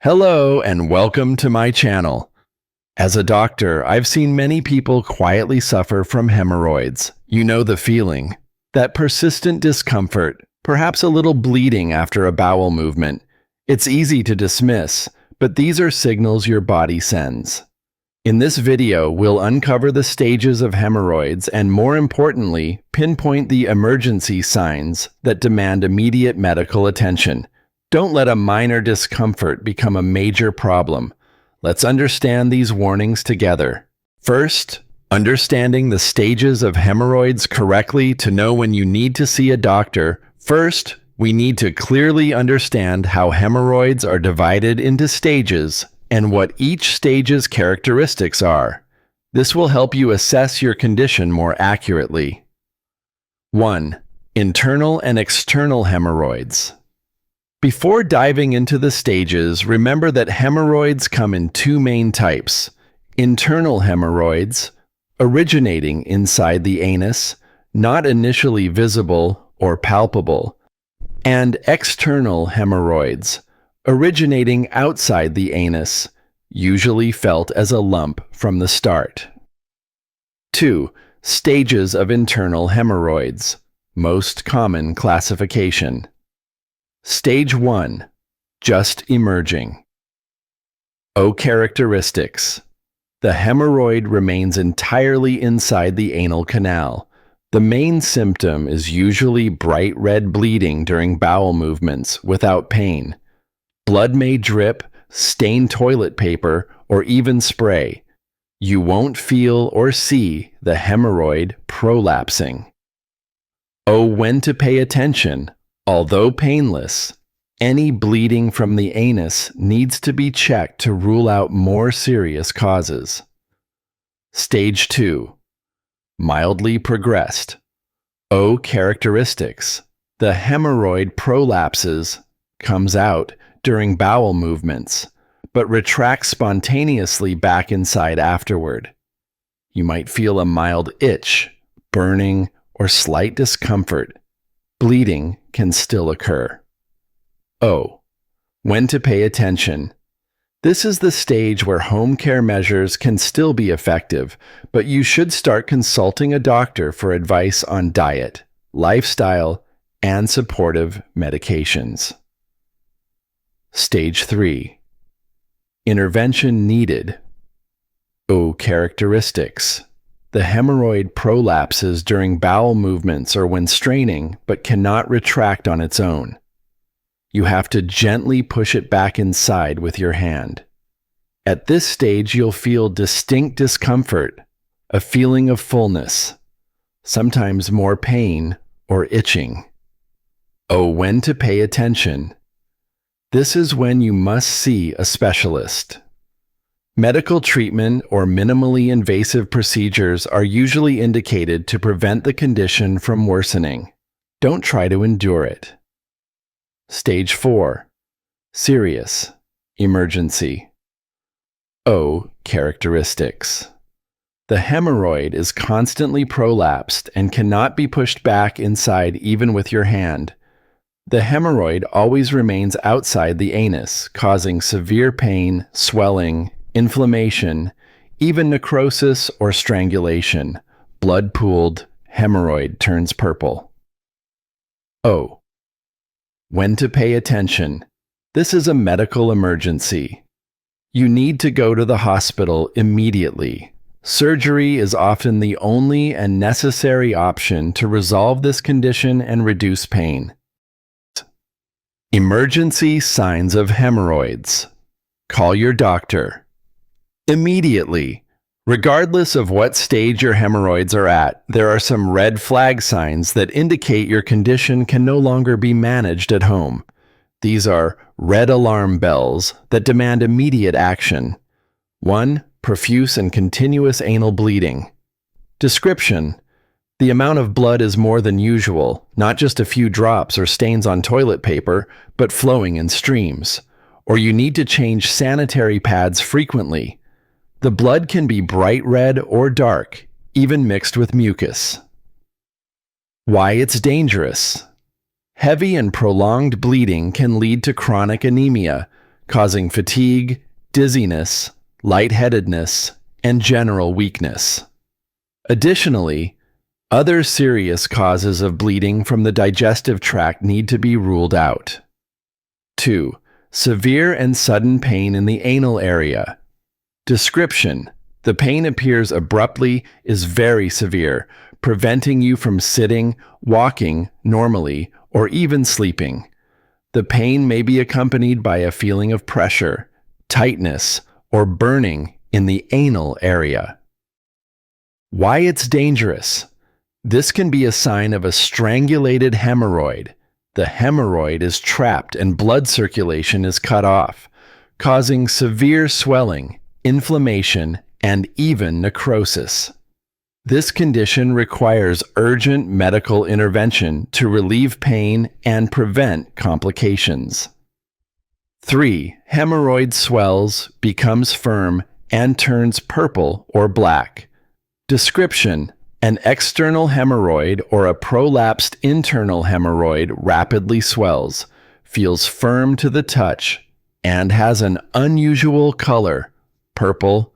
Hello and welcome to my channel. As a doctor, I've seen many people quietly suffer from hemorrhoids. You know the feeling. That persistent discomfort, perhaps a little bleeding after a bowel movement. It's easy to dismiss, but these are signals your body sends. In this video, we'll uncover the stages of hemorrhoids and, more importantly, pinpoint the emergency signs that demand immediate medical attention. Don't let a minor discomfort become a major problem. Let's understand these warnings together. First, understanding the stages of hemorrhoids correctly to know when you need to see a doctor. First, we need to clearly understand how hemorrhoids are divided into stages and what each stage's characteristics are. This will help you assess your condition more accurately. 1. Internal and external hemorrhoids. Before diving into the stages, remember that hemorrhoids come in two main types: internal hemorrhoids, originating inside the anus, not initially visible or palpable, and external hemorrhoids, originating outside the anus, usually felt as a lump from the start. 2. Stages of internal hemorrhoids, most common classification. Stage 1. Just emerging. O characteristics. The hemorrhoid remains entirely inside the anal canal. The main symptom is usually bright red bleeding during bowel movements without pain. Blood may drip, stain toilet paper, or even spray. You won't feel or see the hemorrhoid prolapsing. O when to pay attention. Although painless, any bleeding from the anus needs to be checked to rule out more serious causes. Stage 2. Mildly progressed. O characteristics. The hemorrhoid prolapses, comes out during bowel movements, but retracts spontaneously back inside afterward. You might feel a mild itch, burning, or slight discomfort. Bleeding can still occur. O. When to pay attention. This is the stage where home care measures can still be effective, but you should start consulting a doctor for advice on diet, lifestyle, and supportive medications. Stage 3. Intervention needed. O characteristics. The hemorrhoid prolapses during bowel movements or when straining, but cannot retract on its own. You have to gently push it back inside with your hand. At this stage, you'll feel distinct discomfort, a feeling of fullness, sometimes more pain or itching. Oh, when to pay attention. This is when you must see a specialist. Medical treatment or minimally invasive procedures are usually indicated to prevent the condition from worsening. Don't try to endure it. Stage 4. Serious. Emergency. O characteristics. The hemorrhoid is constantly prolapsed and cannot be pushed back inside even with your hand. The hemorrhoid always remains outside the anus, causing severe pain, swelling, inflammation, even necrosis or strangulation. Blood pooled, hemorrhoid turns purple. O. When to pay attention. This is a medical emergency. You need to go to the hospital immediately. Surgery is often the only and necessary option to resolve this condition and reduce pain. Emergency signs of hemorrhoids. Call your doctor. Immediately. Regardless of what stage your hemorrhoids are at, there are some red flag signs that indicate your condition can no longer be managed at home. These are red alarm bells that demand immediate action. 1. Profuse and continuous anal bleeding. Description: the amount of blood is more than usual, not just a few drops or stains on toilet paper, but flowing in streams. Or you need to change sanitary pads frequently. The blood can be bright red or dark, even mixed with mucus. Why it's dangerous. Heavy and prolonged bleeding can lead to chronic anemia, causing fatigue, dizziness, lightheadedness, and general weakness. Additionally, other serious causes of bleeding from the digestive tract need to be ruled out. 2. Severe and sudden pain in the anal area. Description: the pain appears abruptly, is very severe, preventing you from sitting, walking normally, or even sleeping. The pain may be accompanied by a feeling of pressure, tightness, or burning in the anal area. Why it's dangerous. This can be a sign of a strangulated hemorrhoid. The hemorrhoid is trapped and blood circulation is cut off, causing severe swelling, inflammation, and even necrosis. This condition requires urgent medical intervention to relieve pain and prevent complications. 3. Hemorrhoid swells, becomes firm, and turns purple or black. Description: an external hemorrhoid or a prolapsed internal hemorrhoid rapidly swells, feels firm to the touch, and has an unusual color, purple,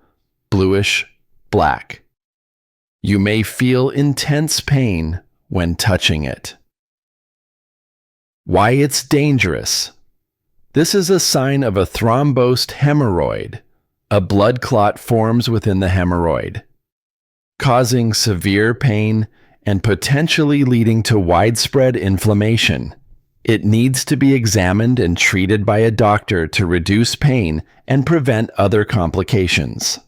bluish, black. You may feel intense pain when touching it. Why it's dangerous. This is a sign of a thrombosed hemorrhoid. A blood clot forms within the hemorrhoid, causing severe pain and potentially leading to widespread inflammation. It needs to be examined and treated by a doctor to reduce pain and prevent other complications.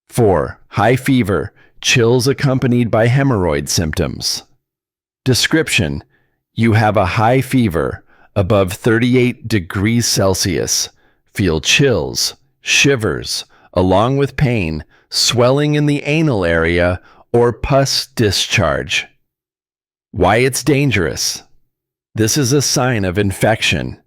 4. High fever, chills accompanied by hemorrhoid symptoms. Description: you have a high fever, above 38 degrees Celsius, feel chills, shivers, along with pain, swelling in the anal area, or pus discharge. Why it's dangerous. This is a sign of infection.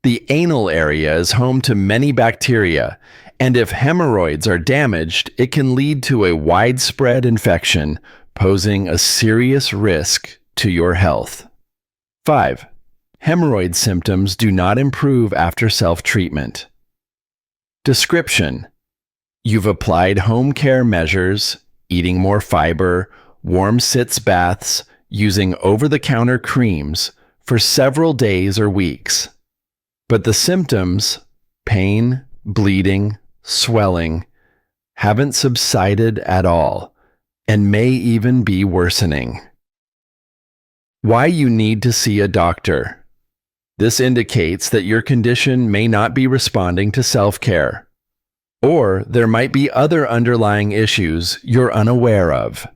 The anal area is home to many bacteria, and if hemorrhoids are damaged, it can lead to a widespread infection, posing a serious risk to your health. 5. Hemorrhoid symptoms do not improve after self-treatment. Description: you've applied home care measures, eating more fiber, warm sitz baths, using over-the-counter creams for several days or weeks. But the symptoms, pain, bleeding, swelling, haven't subsided at all, and may even be worsening. Why you need to see a doctor. This indicates that your condition may not be responding to self-care, or there might be other underlying issues you're unaware of.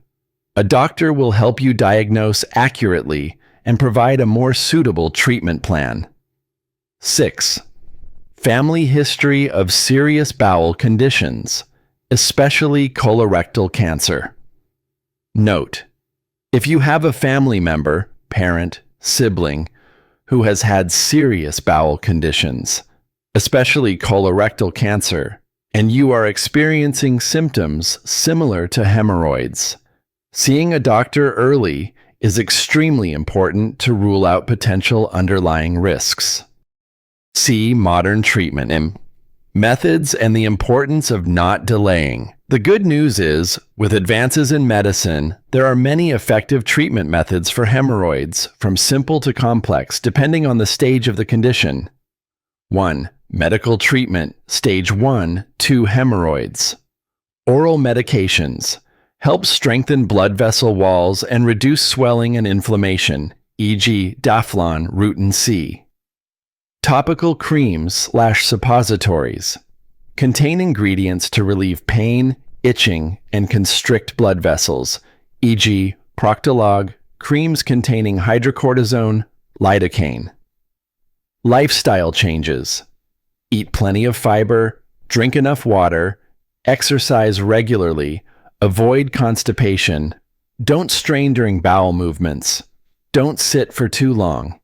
A doctor will help you diagnose accurately and provide a more suitable treatment plan. 6. Family history of serious bowel conditions, especially colorectal cancer. Note: if you have a family member, parent, sibling, who has had serious bowel conditions, especially colorectal cancer, and you are experiencing symptoms similar to hemorrhoids, seeing a doctor early is extremely important to rule out potential underlying risks. See modern treatment methods and the importance of not delaying. The good news is, with advances in medicine, there are many effective treatment methods for hemorrhoids, from simple to complex, depending on the stage of the condition. 1. Medical treatment, stage 1, 2 hemorrhoids. Oral medications help strengthen blood vessel walls and reduce swelling and inflammation, e.g. Daflon, Rutin C. Topical creams/suppositories contain ingredients to relieve pain, itching, and constrict blood vessels, e.g. Proctolog, creams containing hydrocortisone, lidocaine. Lifestyle changes. Eat plenty of fiber, drink enough water, exercise regularly, avoid constipation, don't strain during bowel movements, don't sit for too long.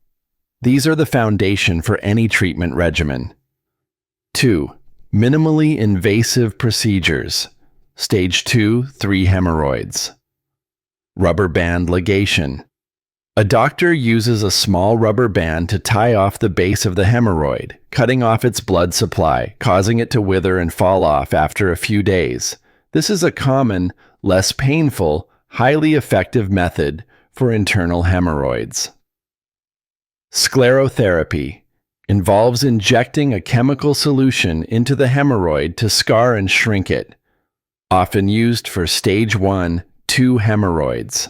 These are the foundation for any treatment regimen. 2. Minimally invasive procedures. Stage 2, 3 hemorrhoids. Rubber band ligation. A doctor uses a small rubber band to tie off the base of the hemorrhoid, cutting off its blood supply, causing it to wither and fall off after a few days. This is a common, less painful, highly effective method for internal hemorrhoids. Sclerotherapy involves injecting a chemical solution into the hemorrhoid to scar and shrink it, often used for stage 1, 2 hemorrhoids.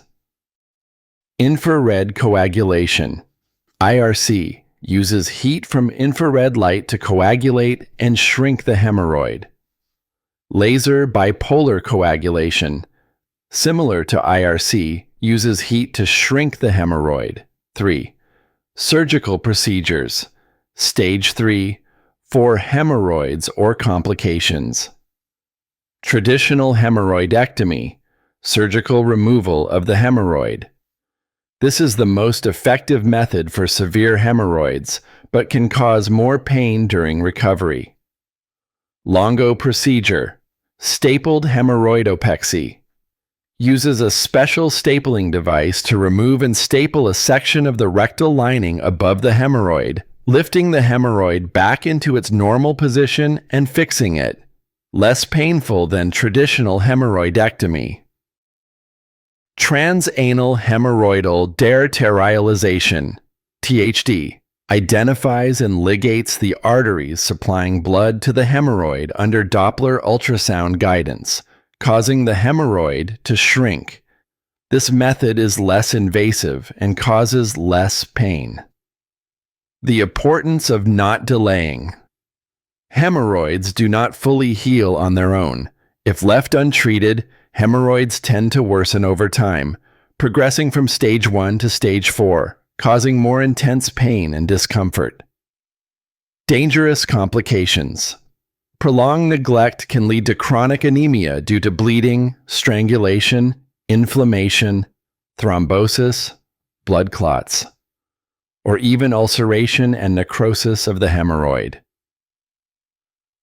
Infrared coagulation, IRC, uses heat from infrared light to coagulate and shrink the hemorrhoid. Laser bipolar coagulation, similar to IRC, uses heat to shrink the hemorrhoid. 3. Surgical procedures, stage 3, for hemorrhoids or complications. Traditional hemorrhoidectomy, surgical removal of the hemorrhoid. This is the most effective method for severe hemorrhoids, but can cause more pain during recovery. Longo procedure, stapled hemorrhoidopexy, uses a special stapling device to remove and staple a section of the rectal lining above the hemorrhoid, lifting the hemorrhoid back into its normal position and fixing it. Less painful than traditional hemorrhoidectomy. Transanal hemorrhoidal dearterialization, THD, identifies and ligates the arteries supplying blood to the hemorrhoid under Doppler ultrasound guidance, causing the hemorrhoid to shrink. This method is less invasive and causes less pain. The importance of not delaying. Hemorrhoids do not fully heal on their own. If left untreated, hemorrhoids tend to worsen over time, progressing from stage 1 to stage 4, causing more intense pain and discomfort. Dangerous complications. Prolonged neglect can lead to chronic anemia due to bleeding, strangulation, inflammation, thrombosis, blood clots, or even ulceration and necrosis of the hemorrhoid.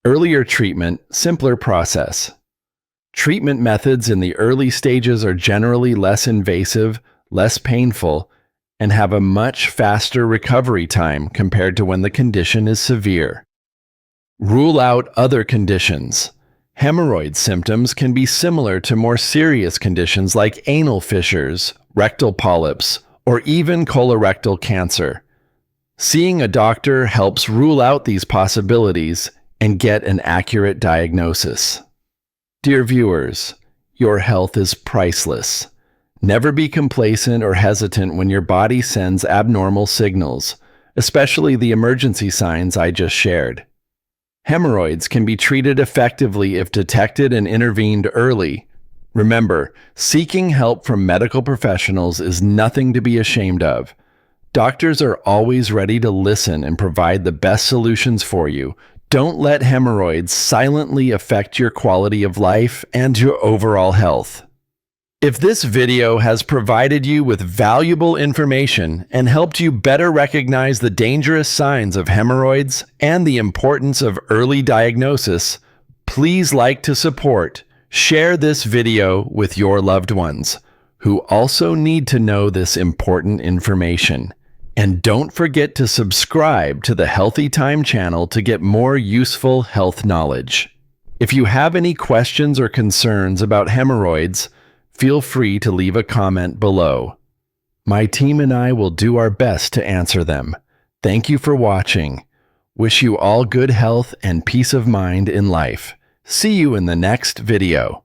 Earlier treatment, simpler process. Treatment methods in the early stages are generally less invasive, less painful, and have a much faster recovery time compared to when the condition is severe. Rule out other conditions. Hemorrhoid symptoms can be similar to more serious conditions like anal fissures, rectal polyps, or even colorectal cancer. Seeing a doctor helps rule out these possibilities and get an accurate diagnosis. Dear viewers, your health is priceless. Never be complacent or hesitant when your body sends abnormal signals, especially the emergency signs I just shared. Hemorrhoids can be treated effectively if detected and intervened early. Remember, seeking help from medical professionals is nothing to be ashamed of. Doctors are always ready to listen and provide the best solutions for you. Don't let hemorrhoids silently affect your quality of life and your overall health. If this video has provided you with valuable information and helped you better recognize the dangerous signs of hemorrhoids and the importance of early diagnosis, please like to support, share this video with your loved ones who also need to know this important information. And don't forget to subscribe to the Healthy Time channel to get more useful health knowledge. If you have any questions or concerns about hemorrhoids, feel free to leave a comment below. My team and I will do our best to answer them. Thank you for watching. Wish you all good health and peace of mind in life. See you in the next video.